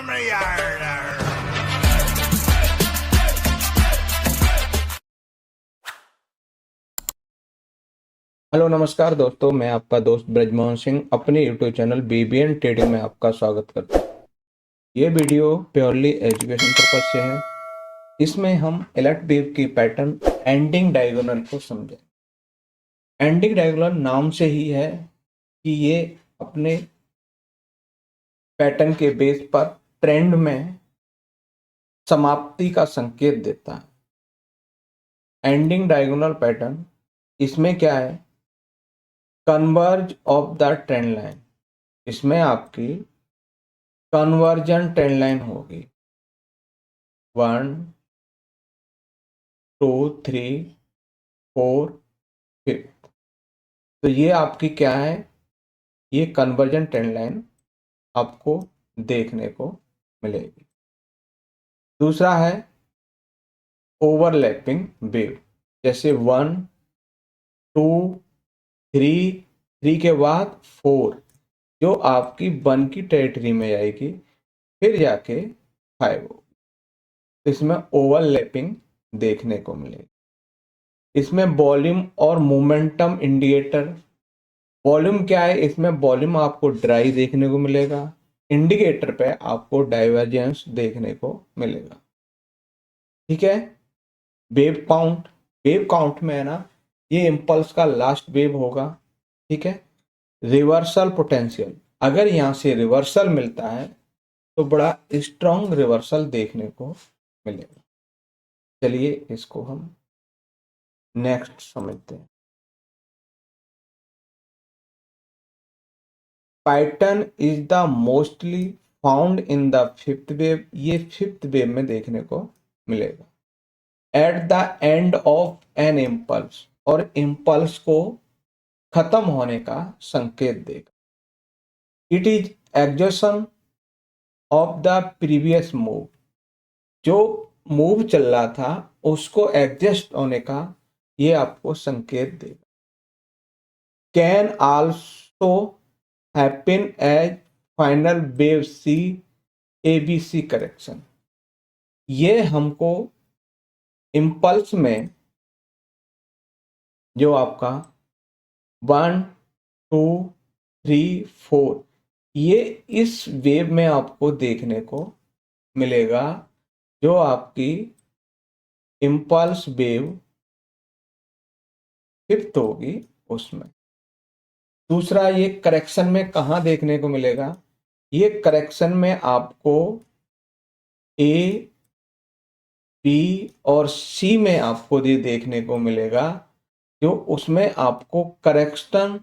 Hello नमस्कार दोस्तों, मैं आपका दोस्त ब्रजमोहन सिंह अपने यूट्यूब चैनल बीबीएन ट्रेडिंग में आपका स्वागत करता हूँ। ये वीडियो प्योरली एजुकेशन पर्पज से है। इसमें हम अलर्ट वेव की पैटर्न एंडिंग डायगोनल को समझें। एंडिंग डायगोनल नाम से ही है कि ये अपने पैटर्न के बेस पर ट्रेंड में समाप्ति का संकेत देता है। एंडिंग डायगोनल पैटर्न इसमें क्या है, converse of the trend line. इसमें आपकी कन्वर्जन ट्रेंड लाइन होगी 1 2 3 4 5। तो ये आपकी क्या है, ये कन्वर्जन ट्रेंड लाइन आपको देखने को मिलेगी। दूसरा है ओवरलैपिंग वेव, जैसे 1 2 3 के बाद 4 जो आपकी 1 की टेरिटरी में जाएगी, फिर जाके 5 होगी। तो इसमें ओवरलैपिंग देखने को मिलेगी। इसमें वॉल्यूम और मोमेंटम इंडिकेटर, वॉल्यूम क्या है, इसमें वॉल्यूम आपको ड्राई देखने को मिलेगा, इंडिकेटर पे आपको डाइवर्जेंस देखने को मिलेगा। ठीक है। वेव काउंट, वेव काउंट में है ना, ये इम्पल्स का लास्ट वेव होगा। ठीक है। रिवर्सल पोटेंशियल, अगर यहाँ से रिवर्सल मिलता है तो बड़ा स्ट्रॉन्ग रिवर्सल देखने को मिलेगा। चलिए इसको हम नेक्स्ट समझते हैं। Pattern is the mostly found in the fifth wave, ये फिफ्थ वेव में देखने को मिलेगा। At the end of an impulse, और इम्पल्स को खत्म होने का संकेत देगा। It is exhaustion of the previous move, जो मूव चल रहा था उसको एडजस्ट होने का ये आपको संकेत देगा। Can also happen as final wave C ABC correction, ये हमको इम्पल्स में जो आपका 1 2 3 4 ये इस वेव में आपको देखने को मिलेगा, जो आपकी इम्पल्स वेव फिफ्थ होगी उसमें। दूसरा, ये करेक्शन में कहाँ देखने को मिलेगा, ये करेक्शन में आपको A B और C में आपको ये देखने को मिलेगा, जो उसमें आपको करेक्शन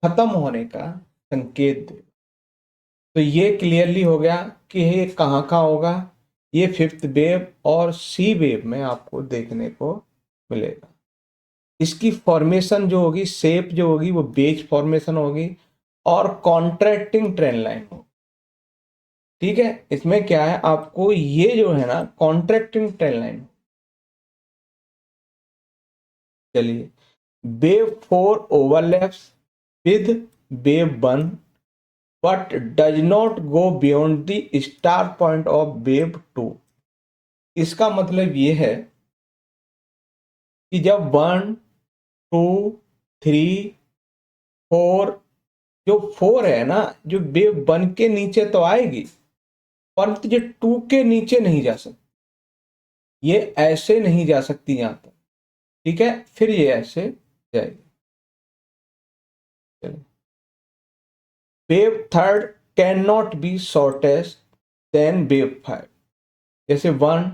खत्म होने का संकेत देगा। तो ये क्लियरली हो गया कि ये कहाँ होगा, ये फिफ्थ वेव और C वेव में आपको देखने को मिलेगा। इसकी फॉर्मेशन जो होगी, शेप जो होगी, वो बेज फॉर्मेशन होगी और कॉन्ट्रैक्टिंग ट्रेंड लाइन होगी। ठीक है। इसमें क्या है, आपको ये जो है ना कॉन्ट्रैक्टिंग ट्रेंड लाइन। चलिए, wave 4 overlaps with wave 1 but does not go beyond the star point of wave 2। इसका मतलब ये है कि जब 1 2 3 4, जो 4 है ना, जो वेव 1 के नीचे तो आएगी, परंतु जो 2 के नीचे नहीं जा सकती, ये ऐसे नहीं जा सकती यहां तक। ठीक है। फिर ये ऐसे जाएगी। Wave third can not be shortest than wave 5, जैसे 1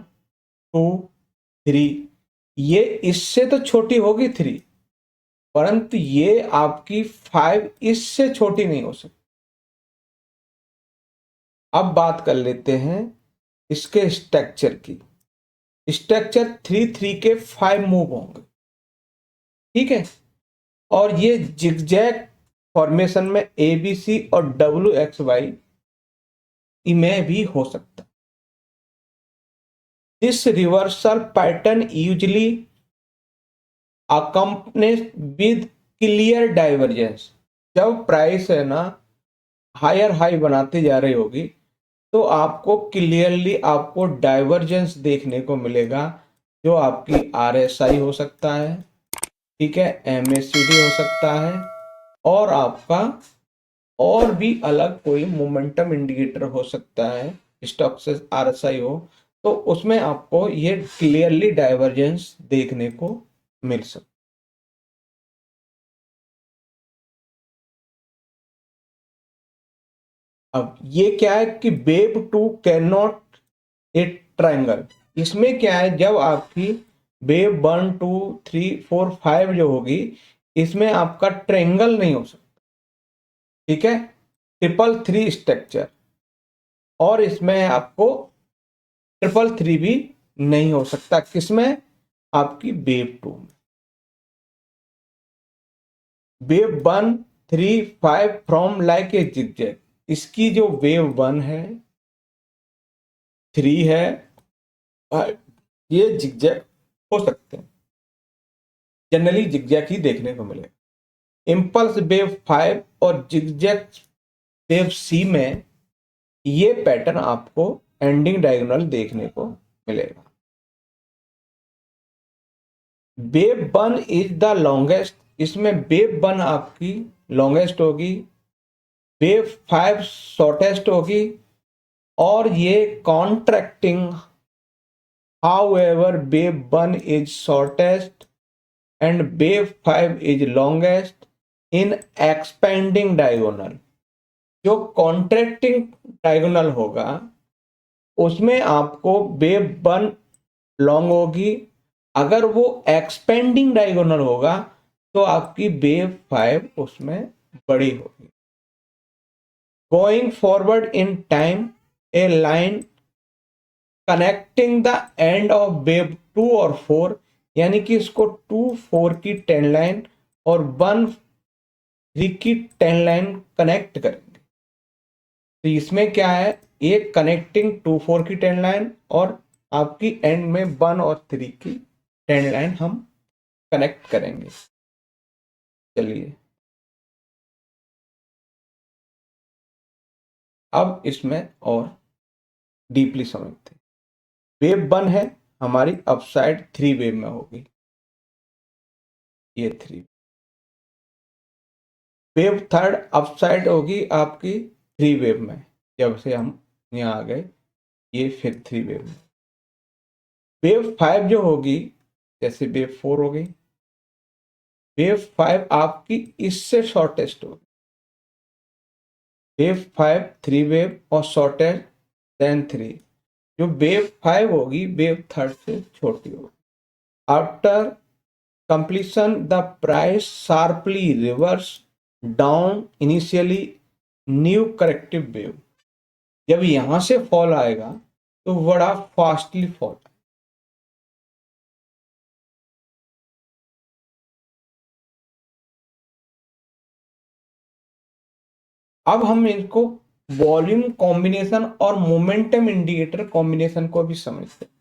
2 3, ये इससे तो छोटी होगी 3, परंतु ये आपकी 5 इससे छोटी नहीं हो सकती। अब बात कर लेते हैं इसके स्ट्रक्चर की। स्ट्रक्चर 3 के 5 मूव होंगे। ठीक है। और ये जिगजैग फॉर्मेशन में ABC और WXY में भी हो सकता है। This reversal pattern usually accompanied with clear divergence, जब प्राइस है ना हायर हाई बनाती जा रही होगी तो आपको क्लियरली आपको डाइवर्जेंस देखने को मिलेगा, जो आपकी आरएसआई हो सकता है, ठीक है, एमएससीडी हो सकता है, और आपका और भी अलग कोई मोमेंटम इंडिकेटर हो सकता है, स्टॉक से आरएसआई हो, तो उसमें आपको ये क्लियरली डाइवर्जेंस देखने को मिल सकता है। अब ये क्या है कि wave two can not a triangle, इसमें क्या है, जब आपकी वेव 1 2 3 4 5 जो होगी, इसमें आपका ट्रायंगल नहीं हो सकता, ठीक है, 3 3 स्ट्रक्चर, और इसमें आपको 3 3 भी नहीं हो सकता, किसमें, आपकी वेव टू में। Wave 1 3 5 from like a zigzag, इसकी जो वेव 1 है, 3 है, 5, ये जिगजैग हो सकते हैं, जनरली जिगजैग ही देखने को मिले। इम्पल्स वेव 5 और जिगजैग वेव सी में ये पैटर्न आपको एंडिंग डायगोनल देखने को मिलेगा। वेव 1 इज द लॉन्गेस्ट, इसमें वेव 1 आपकी लॉन्गेस्ट होगी, वेव 5 शॉर्टेस्ट होगी, और ये contracting, however wave 1 is shortest and wave 5 is longest in expanding diagonal. जो कॉन्ट्रैक्टिंग डायगोनल होगा उसमें आपको वेव 1 लॉन्ग होगी, अगर वो एक्सपेंडिंग डायगोनल होगा तो आपकी वेव 5 उसमें बड़ी होगी। Going forward in time, A line connecting the end of wave 2 और 4, यानी कि इसको 2 4 की 10 लाइन और 1 3 की 10 लाइन कनेक्ट करेंगे। तो इसमें क्या है, एक कनेक्टिंग 2 4 की 10 लाइन और आपकी एंड में 1 और 3 की 10 लाइन हम कनेक्ट करेंगे। चलिए अब इसमें और डीपली समझते हैं। वेव 1 है हमारी अपसाइड 3 वेव में होगी, ये 3 वेव थर्ड अपसाइड होगी आपकी 3 वेव में, जब से हम यहाँ आ गए, ये फिर 3 वेव में। वेव 5 जो होगी, जैसे वेव 4 हो गई, वेव 5 आपकी इससे शॉर्टेस्ट होगी, वेव 5 3 वेव और शॉर्टेस्ट देन 3, जो वेव 5 होगी वेव थर्ड से छोटी होगी। After completion the price sharply reverse down initially new corrective wave, जब यहां से फॉल आएगा तो बड़ा फास्टली फॉल। अब हम इनको वॉल्यूम कॉम्बिनेशन और मोमेंटम इंडिकेटर कॉम्बिनेशन को भी समझते हैं।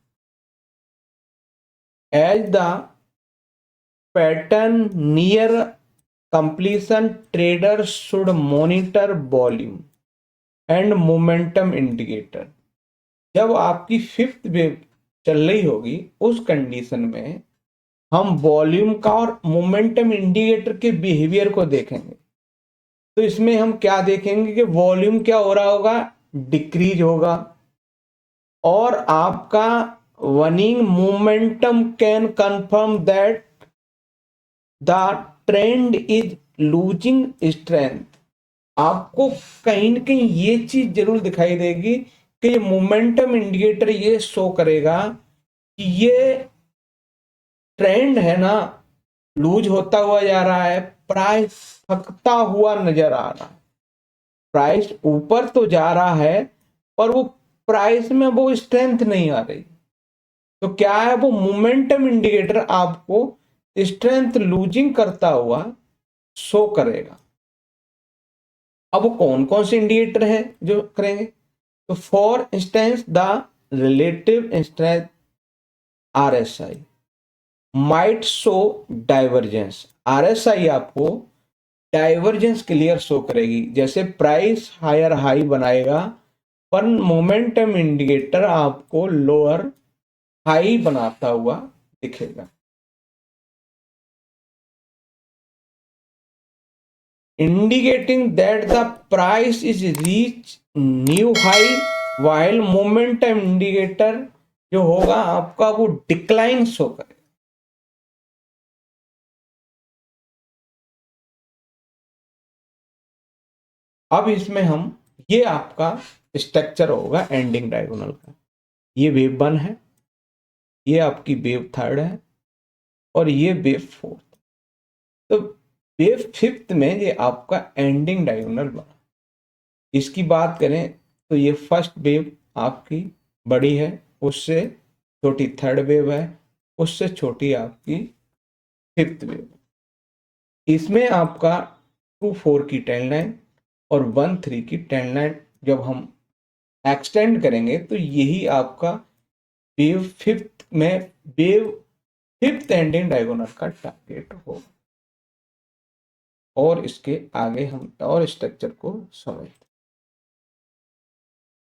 As the pattern near completion, trader should monitor volume and momentum indicator. जब आपकी 5th वेव चल रही होगी उस कंडीशन में हम वॉल्यूम का और मोमेंटम इंडिकेटर के बिहेवियर को देखेंगे। तो इसमें हम क्या देखेंगे कि वॉल्यूम क्या हो रहा होगा, डिक्रीज होगा, और आपका waning momentum can confirm that the trend is losing strength. आपको कहीं ना कहीं ये चीज जरूर दिखाई देगी कि मोमेंटम इंडिकेटर ये शो करेगा कि ये ट्रेंड है ना, लूज होता हुआ जा रहा है, प्राइस थकता हुआ नजर आ रहा है, प्राइस ऊपर तो जा रहा है पर वो प्राइस में वो स्ट्रेंथ नहीं आ रही। तो क्या है, वो मोमेंटम इंडिकेटर आपको स्ट्रेंथ लूजिंग करता हुआ शो करेगा। अब वो कौन कौन से इंडिकेटर है जो करेंगे, तो for instance the relative strength RSI might show divergence. RSI आपको डाइवर्जेंस क्लियर शो करेगी, जैसे प्राइस हायर हाई बनाएगा पर मोमेंटम इंडिकेटर आपको लोअर हाई बनाता हुआ दिखेगा। Indicating that the price is reach new high, while momentum indicator जो होगा आपका वो डिक्लाइन शो करेगा। अब इसमें हम, ये आपका स्ट्रक्चर होगा एंडिंग डायगोनल का। ये वेव 1 है, ये आपकी वेव 3 है, और ये वेव 4। तो वेव 5 में ये आपका एंडिंग डायगोनल बना। इसकी बात करें तो ये फर्स्ट वेव आपकी बड़ी है, उससे छोटी थर्ड वेव है, उससे छोटी आपकी 5th वेव। इसमें आपका 2-4 की 10 लाइन और 1-3 की 10 लाइन जब हम एक्सटेंड करेंगे तो यही आपका वेव 5th में वेव 5th एंडिंग डायगोनल का टारगेट होगा। और इसके आगे हम और स्ट्रक्चर को समझते।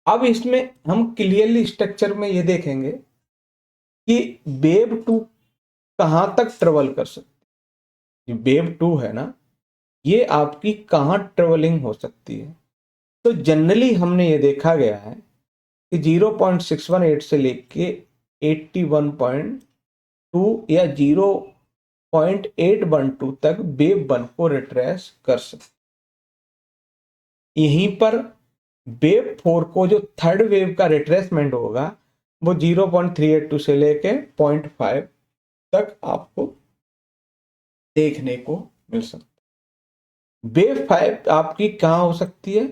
अब इसमें हम क्लियरली स्ट्रक्चर में ये देखेंगे कि वेव 2 कहां तक ट्रेवल कर सकती है। वेव 2 है ना, ये आपकी कहां ट्रेवलिंग हो सकती है। तो जनरली हमने ये देखा गया है कि 0.618 से लेके 81.2 या 0.812 तक वेव 1 को रिट्रेस कर सकते। यहीं पर वेव 4 को जो थर्ड वेव का रिट्रेसमेंट होगा वो 0.382 से लेके 0.5 तक आपको देखने को मिल सकता है। वेव 5 आपकी कहाँ हो सकती है,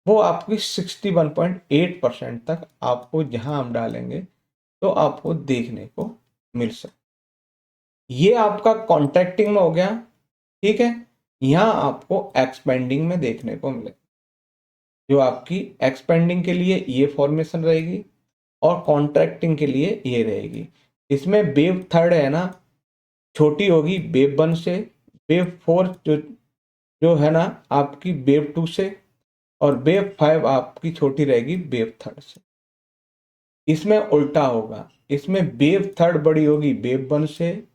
वो आपकी 61.8% तक आपको जहां हम डालेंगे तो आपको देखने को मिल सकता है। ये आपका कॉन्ट्रैक्टिंग में हो गया, ठीक है। यहां आपको एक्सपेंडिंग में देखने को मिले, जो आपकी एक्सपेंडिंग के लिए ये फॉर्मेशन रहेगी और कॉन्ट्रैक्टिंग के लिए ये रहेगी। इसमें वेव 3 है ना, छोटी होगी वेव 1 से, वेव 4 जो है ना आपकी वेव 2 से, और वेव 5 आपकी छोटी रहेगी वेव 3 से। इसमें उल्टा होगा, इसमें वेव 3 बड़ी होगी वेव 1 से,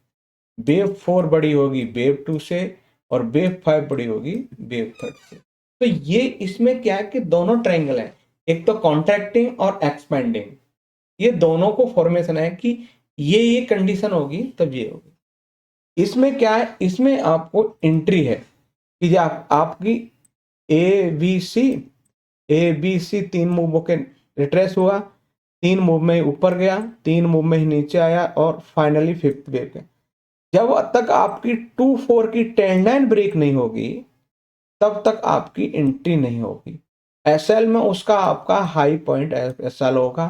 वेव 4 बड़ी होगी वेव 2 से, और वेव 5 बड़ी होगी वेव 3 से। तो ये इसमें क्या है कि दोनों ट्रायंगल है, एक तो कॉन्ट्रैक्टिंग और एक्सपेंडिंग, ये दोनों को फॉर्मेशन है कि ये कंडीशन होगी तब ये होगी। इसमें क्या है, इसमें आपको एंट्री है कि आपकी ए बी सी 3 मूव के रिट्रेस हुआ, 3 मूव में ऊपर गया, 3 मूव में ही नीचे आया, और फाइनली 5th वेव गया। जब तक आपकी 2-4 की 10 लाइन ब्रेक नहीं होगी तब तक आपकी एंट्री नहीं होगी। एसएल में उसका आपका हाई पॉइंट एसएल होगा।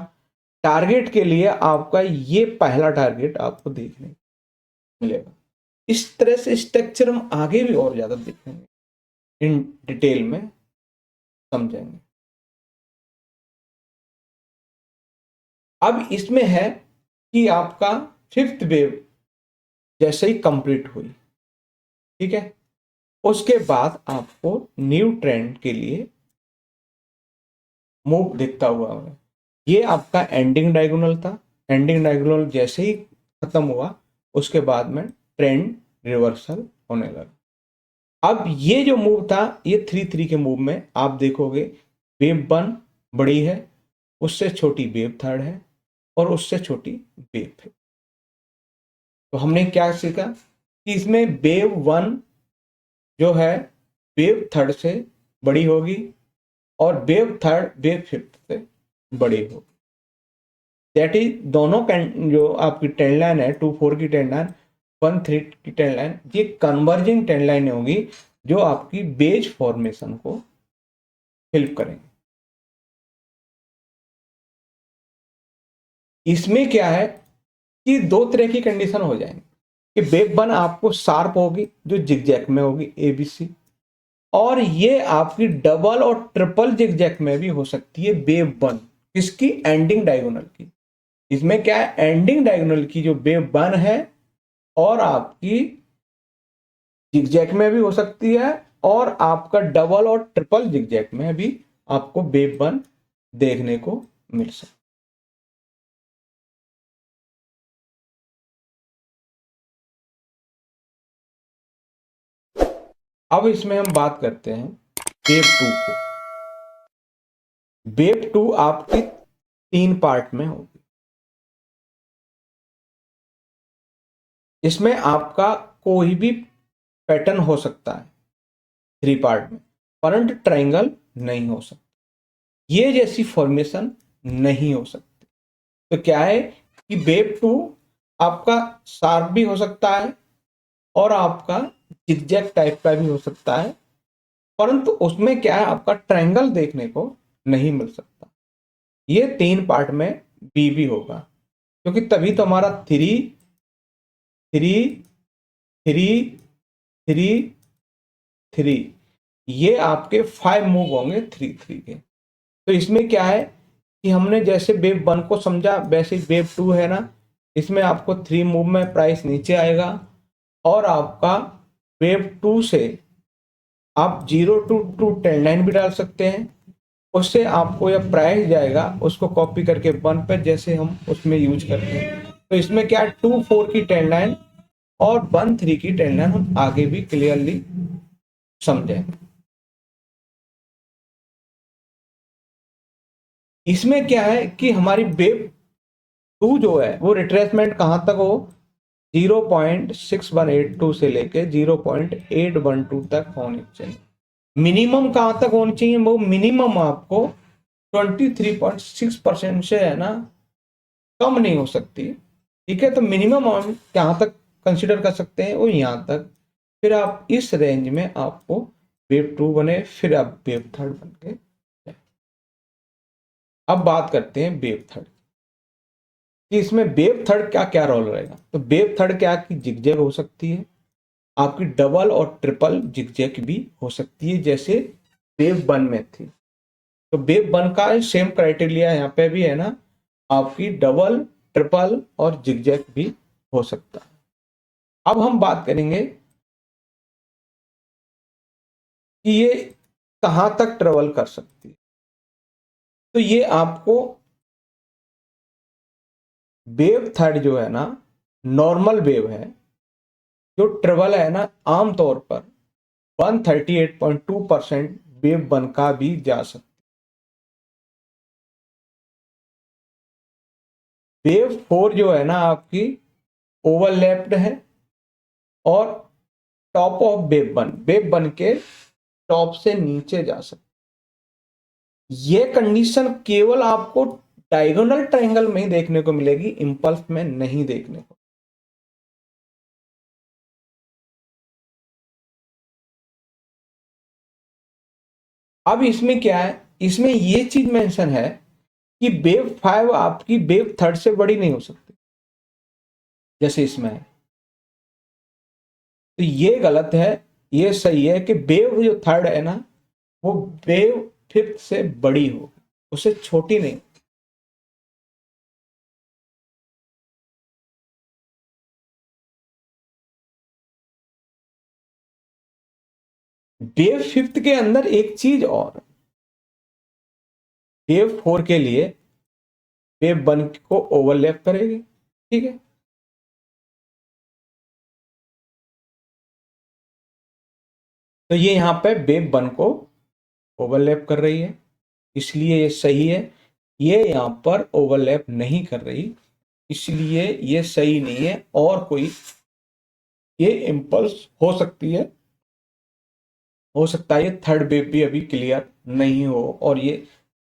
टारगेट के लिए आपका ये पहला टारगेट आपको देखने मिलेगा। इस तरह से स्ट्रक्चर हम आगे भी और ज्यादा देखेंगे, इन डिटेल में समझेंगे। अब इसमें है कि आपका 5th वेव जैसे ही कंप्लीट हुई, ठीक है, उसके बाद आपको न्यू ट्रेंड के लिए मूव दिखता हुआ है। ये आपका एंडिंग डायगोनल था। एंडिंग डायगोनल जैसे ही खत्म हुआ उसके बाद में ट्रेंड रिवर्सल होने लगा। अब ये जो मूव था, ये 3-3 के मूव में आप देखोगे वेव 1 बड़ी है, उससे छोटी वेव 3 है, और उससे छोटी वेव 5। तो हमने क्या सीखा कि इसमें वेव 1 जो है वेव 3 से बड़ी होगी, और वेव 3 वेव 5 से बड़ी होगी। दैट इज दोनों जो आपकी 10 लाइन है, 2-4 की 10 लाइन, 1-3 की 10 लाइन, ये कन्वर्जिंग 10 लाइन होगी जो आपकी बेज फॉर्मेशन को हेल्प करेंगे। इसमें क्या है कि 2 तरह की कंडीशन हो जाएंगे कि वेव 1 आपको शार्प होगी जो जिगजैग में होगी एबीसी, और ये आपकी डबल और ट्रिपल जिगजैग में भी हो सकती है वेव 1, इसकी एंडिंग डायगोनल की। इसमें क्या है, एंडिंग डायगोनल की जो वेव 1 है और आपकी जिगजैग में भी हो सकती है, और आपका डबल और ट्रिपल जिगजैग में भी आपको वेव 1 देखने को मिल सकता। अब इसमें हम बात करते हैं वेव 2 को। वेव 2 आपकी 3 पार्ट में होगी। इसमें आपका कोई भी पैटर्न हो सकता है 3 पार्ट में, परंतु ट्रायंगल नहीं हो सकता, ये जैसी फॉर्मेशन नहीं हो सकती। तो क्या है कि वेव 2 आपका शार्प भी हो सकता है और आपका जिगजैग टाइप का भी हो सकता है, परंतु उसमें क्या है, आपका ट्रायंगल देखने को नहीं मिल सकता। ये 3 पार्ट में बी भी होगा, क्योंकि तभी तो हमारा 3 3 3 3 3 ये आपके 5 मूव होंगे 3 3 के। तो इसमें क्या है कि हमने जैसे वेव 1 को समझा, वैसे वेव 2 है ना, इसमें आपको 3 मूव में प्राइस नीचे आएगा और आपका वेव 2 से आप 0 to 10 भी डाल सकते हैं। उससे आपको यह प्राइस जाएगा, उसको कॉपी करके 1 पर जैसे हम उसमें यूज करते हैं। तो इसमें क्या है, 2 4 की 10 और 1 3 की 10 हम आगे भी क्लियरली समझें। इसमें क्या है कि हमारी वेव 2 जो है वो रिट्रेसमेंट कहां तक हो, 0.6182 से लेके 0.812 तक होनी चाहिए। मिनिमम कहां तक होनी चाहिए, वो मिनिमम आपको 23.6% से है ना कम नहीं हो सकती। ठीक है, तो मिनिमम हम कहां तक कंसिडर कर सकते हैं, वो यहां तक। फिर आप इस रेंज में आपको वेव 2 बने, फिर आप वेव 3 बन के। अब बात करते हैं वेव 3 कि इसमें वेव 3 क्या क्या रोल रहेगा। तो वेव 3 क्या की जिगजैग हो सकती है, आपकी डबल और ट्रिपल जिगजैग भी हो सकती है, जैसे वेव 1 में थी। तो वेव 1 का सेम क्राइटेरिया यहाँ पे भी है ना, आपकी डबल ट्रिपल और जिगजैग भी हो सकता है। अब हम बात करेंगे कि ये कहां तक ट्रेवल कर सकती है। तो ये आपको वेव 3 जो है ना, नॉर्मल वेव है, जो ट्रेवल है ना आमतौर पर 138.2% वेव 1 का भी जा सकता है। वेव 4 जो है ना आपकी ओवरलैप्ड है और टॉप ऑफ वेव 1 के टॉप से नीचे जा सकती है। ये कंडीशन केवल आपको डायगोनल ट्रायंगल में ही देखने को मिलेगी, इंपल्स में नहीं देखने को। अब इसमें क्या है, इसमें ये चीज मेंशन है कि वेव 5 आपकी वेव 3 से बड़ी नहीं हो सकती, जैसे इसमें है। तो ये गलत है, ये सही है कि वेव जो 3 है ना, वो वेव 5 से बड़ी हो, उससे छोटी नहीं। वेव 5 के अंदर एक चीज और, वेव 4 के लिए वेव 1 को ओवरलैप करेगी। ठीक है, तो ये यहां पे वेव 1 को ओवरलैप कर रही है, इसलिए ये सही है। ये यहां पर ओवरलैप नहीं कर रही, इसलिए ये सही नहीं है। और कोई ये इम्पल्स हो सकती है, हो सकता है ये थर्ड वेव भी अभी क्लियर नहीं हो और ये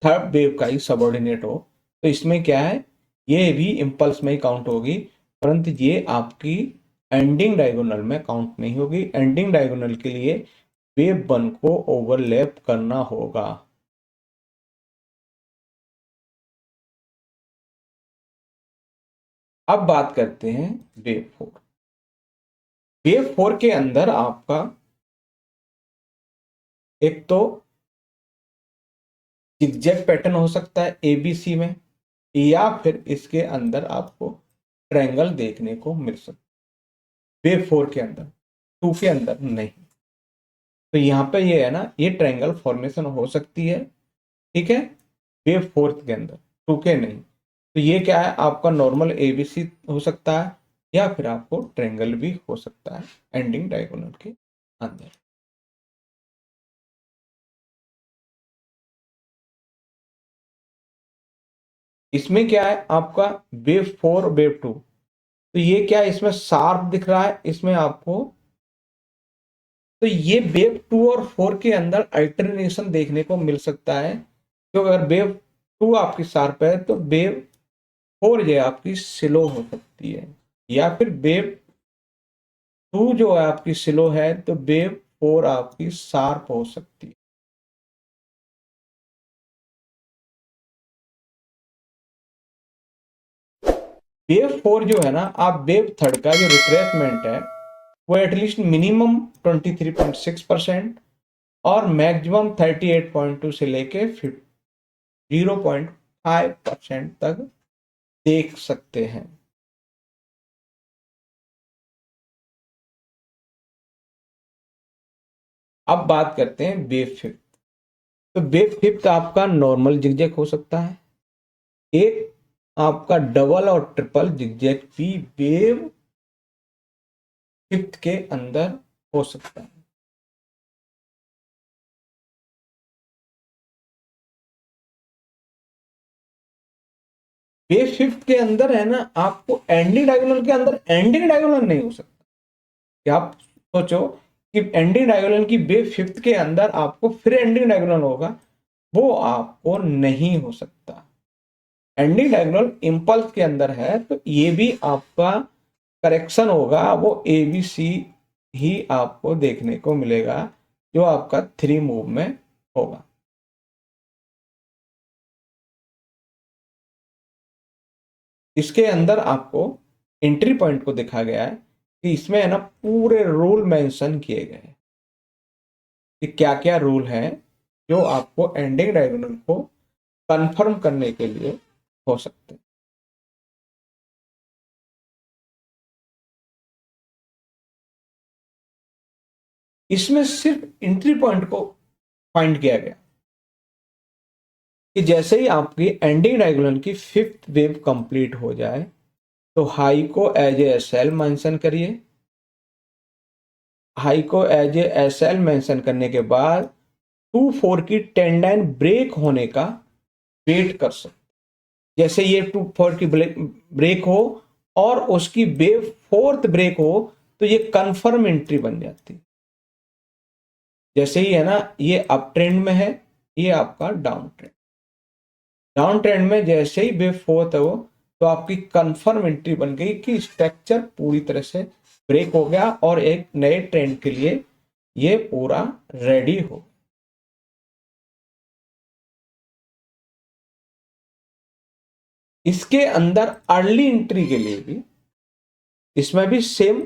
थर्ड वेव का ही सबऑर्डिनेट हो। तो इसमें क्या है, ये भी इम्पल्स में ही काउंट होगी, परंतु ये आपकी एंडिंग डायगोनल में काउंट नहीं होगी। एंडिंग डायगोनल के लिए वेव 1 को ओवरलैप करना होगा। अब बात करते हैं वेव 4। वेव 4 के अंदर आपका एक तो जिगजैग पैटर्न हो सकता है एबीसी में, या फिर इसके अंदर आपको ट्रायंगल देखने को मिल सकता है वेव 4 के अंदर, 2 के अंदर नहीं। तो यहाँ पे ये है ना, ये ट्रायंगल फॉर्मेशन हो सकती है। ठीक है, वेव फोर्थ के अंदर, टू के नहीं। तो ये क्या है, आपका नॉर्मल एबीसी हो सकता है या फिर आपको ट्रायंगल भी हो सकता है एंडिंग डायगोनल के अंदर। इसमें क्या है आपका वेव फोर वेव टू, तो ये क्या है, इसमें शार्प दिख रहा है इसमें आपको। तो ये वेव टू और फोर के अंदर अल्टरनेशन देखने को मिल सकता है, क्योंकि अगर वेव टू आपकी शार्प है तो वेव फोर जो है आपकी स्लो हो सकती है, या फिर वेव टू जो है आपकी स्लो है तो वेव फोर आपकी शार्प हो सकती है। वेव फोर जो है ना, आप वेव थर्ड का जो रिट्रेसमेंट है वो एटलीस्ट मिनिमम 23.6% और मैक्सिमम 38.2 से लेके 0.5% तक देख सकते हैं। अब बात करते हैं वेव फिफ्थ। तो वेव फिफ्थ आपका नॉर्मल जिगजैग हो सकता है, एक आपका डबल और ट्रिपल जिगजैग भी वेव फिफ्थ के अंदर हो सकता है। वेव फिफ्थ के अंदर है ना, आपको एंडिंग डायगोनल के अंदर एंडिंग डायगोनल नहीं हो सकता। कि आप सोचो कि एंडिंग डायगोनल की वेव फिफ्थ के अंदर आपको फिर एंडिंग डायगोनल होगा, वो आपको नहीं हो सकता। एंडिंग डायगोनल इंपल्स के अंदर है, तो ये भी आपका करेक्शन होगा, वो ए बी सी ही आपको देखने को मिलेगा जो आपका थ्री मूव में होगा। इसके अंदर आपको एंट्री पॉइंट को देखा गया है कि इसमें है ना पूरे रूल मेंशन किए गए हैं कि क्या क्या रूल है जो आपको एंडिंग डायगोनल को कंफर्म करने के लिए हो सकते हैं। इसमें सिर्फ एंट्री पॉइंट को फाइंड किया गया कि जैसे ही आपकी एंडिंग डायगोनल की फिफ्थ वेव कंप्लीट हो जाए तो हाई को as a S L mention करिए। हाई को as a S L mention करने के बाद 2-4 की टेंडाइन ब्रेक होने का वेट कर सकते। जैसे ये 2-4 की ब्रेक हो और उसकी वेव फोर्थ ब्रेक हो तो ये कंफर्म एंट्री बन जाती। जैसे ही है ना ये अप ट्रेंड में है, ये आपका डाउन ट्रेंड, डाउन ट्रेंड में जैसे ही वेव फोर्थ है वो, तो आपकी कंफर्म एंट्री बन गई कि स्ट्रक्चर पूरी तरह से ब्रेक हो गया और एक नए ट्रेंड के लिए ये पूरा रेडी हो। इसके अंदर अर्ली एंट्री के लिए भी इसमें भी सेम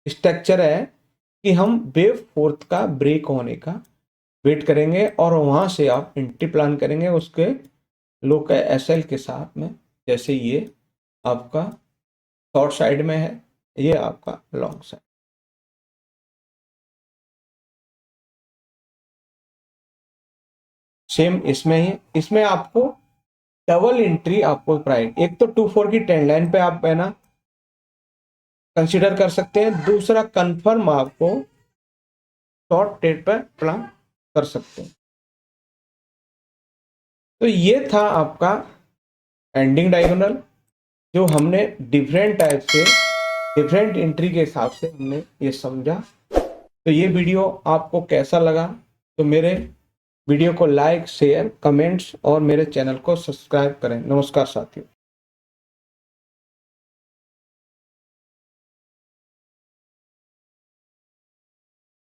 स्ट्रक्चर है कि हम वेव फोर्थ का ब्रेक होने का वेट करेंगे और वहां से आप एंट्री प्लान करेंगे उसके लोग एस एल के साथ में। जैसे ये आपका शॉर्ट साइड में है, ये आपका लॉन्ग साइड। सेम इसमें ही, इसमें आपको डबल एंट्री आपको प्राइस, एक तो 2-4 की ट्रेंड लाइन पे आप है ना कंसीडर कर सकते हैं, दूसरा कंफर्म आपको शॉर्ट ट्रेड पर प्लान कर सकते हैं। तो ये था आपका एंडिंग डायगोनल, जो हमने डिफरेंट टाइप से डिफरेंट एंट्री के हिसाब से हमने ये समझा। तो ये वीडियो आपको कैसा लगा, तो मेरे वीडियो को लाइक शेयर कमेंट्स और मेरे चैनल को सब्सक्राइब करें। नमस्कार साथियों।